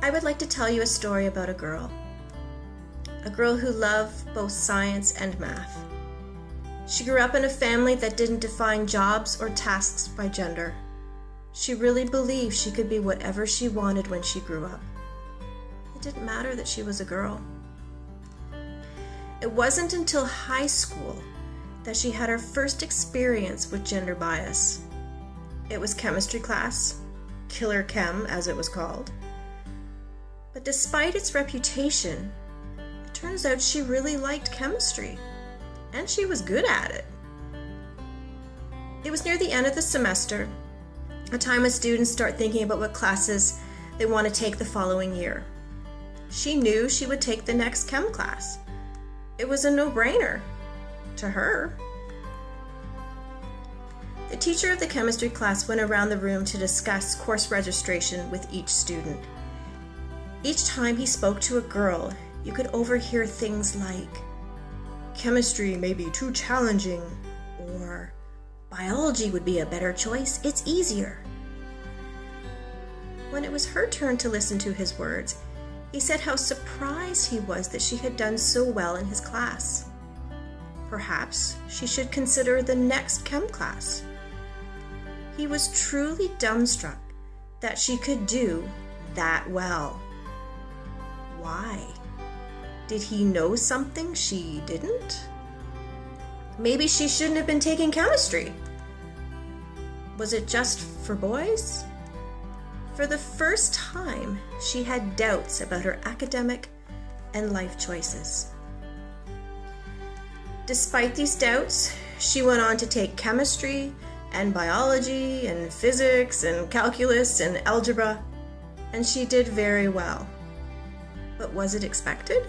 I would like to tell you a story about a girl who loved both science and math. She grew up in a family that didn't define jobs or tasks by gender. She really believed she could be whatever she wanted when she grew up. It didn't matter that she was a girl. It wasn't until high school that she had her first experience with gender bias. It was chemistry class, Killer Chem as it was called. But despite its reputation, it turns out she really liked chemistry, and she was good at it. It was near the end of the semester, a time when students start thinking about what classes they want to take the following year. She knew she would take the next chem class. It was a no-brainer to her. The teacher of the chemistry class went around the room to discuss course registration with each student. Each time he spoke to a girl, you could overhear things like, "Chemistry may be too challenging," or "Biology would be a better choice, it's easier." When it was her turn to listen to his words, he said how surprised he was that she had done so well in his class. Perhaps she should consider the next chem class. He was truly dumbstruck that she could do that well. Why? Did he know something she didn't? Maybe she shouldn't have been taking chemistry. Was it just for boys? For the first time, she had doubts about her academic and life choices. Despite these doubts, she went on to take chemistry and biology and physics and calculus and algebra, and she did very well. But was it expected?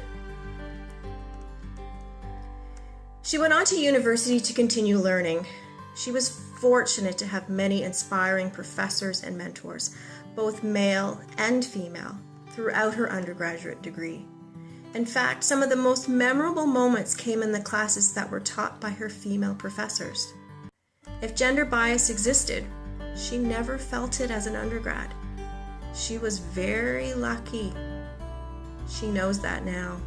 She went on to university to continue learning. She was fortunate to have many inspiring professors and mentors, both male and female, throughout her undergraduate degree. In fact, some of the most memorable moments came in the classes that were taught by her female professors. If gender bias existed, she never felt it as an undergrad. She was very lucky. She knows that now.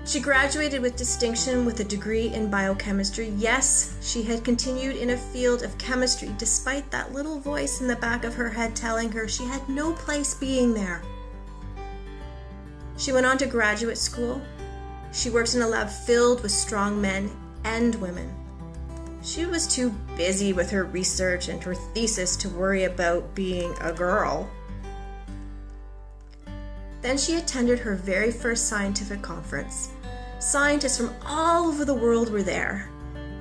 She graduated with distinction with a degree in biochemistry. Yes, she had continued in a field of chemistry despite that little voice in the back of her head telling her she had no place being there. She went on to graduate school. She worked in a lab filled with strong men and women. She was too busy with her research and her thesis to worry about being a girl. Then she attended her very first scientific conference. Scientists from all over the world were there.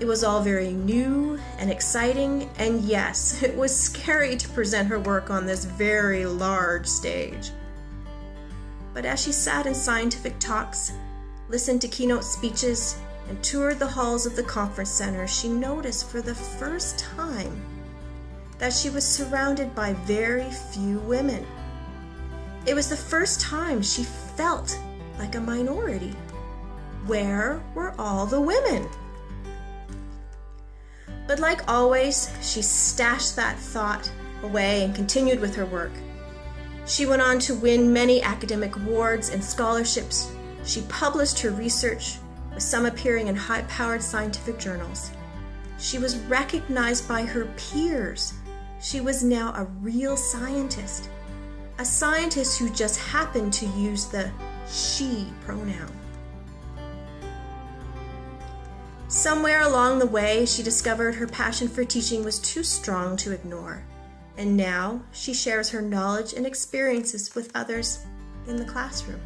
It was all very new and exciting, and yes, it was scary to present her work on this very large stage. But as she sat in scientific talks, listened to keynote speeches, and toured the halls of the conference center, she noticed for the first time that she was surrounded by very few women. It was the first time she felt like a minority. Where were all the women? But like always, she stashed that thought away and continued with her work. She went on to win many academic awards and scholarships. She published her research, with some appearing in high-powered scientific journals. She was recognized by her peers. She was now a real scientist, a scientist who just happened to use the she pronoun. Somewhere along the way, she discovered her passion for teaching was too strong to ignore, and now she shares her knowledge and experiences with others in the classroom.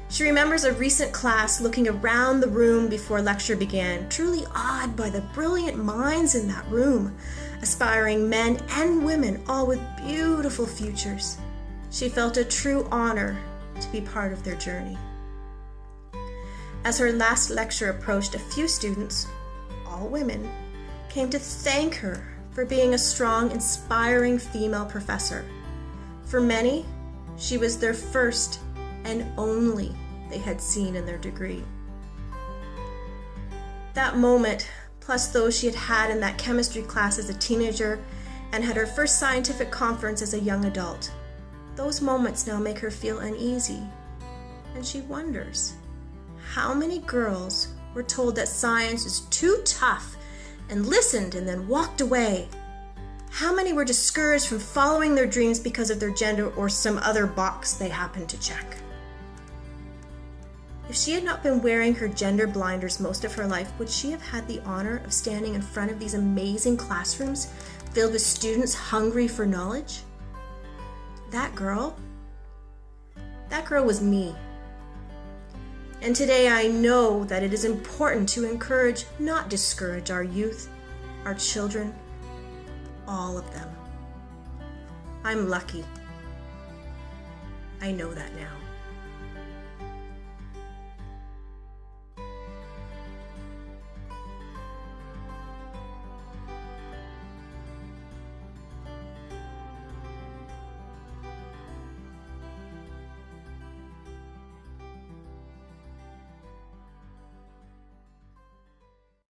She remembers a recent class looking around the room before lecture began, truly awed by the brilliant minds in that room, aspiring men and women, all with beautiful futures. She felt a true honor to be part of their journey. As her last lecture approached, a few students, all women, came to thank her for being a strong, inspiring female professor. For many, she was their first and only they had seen in their degree. That moment, plus those she had had in that chemistry class as a teenager and had her first scientific conference as a young adult. Those moments now make her feel uneasy, and she wonders how many girls were told that science is too tough and listened and then walked away. How many were discouraged from following their dreams because of their gender or some other box they happened to check? If she had not been wearing her gender blinders most of her life, would she have had the honor of standing in front of these amazing classrooms filled with students hungry for knowledge? That girl was me. And today I know that it is important to encourage, not discourage our youth, our children, all of them. I'm lucky. I know that now.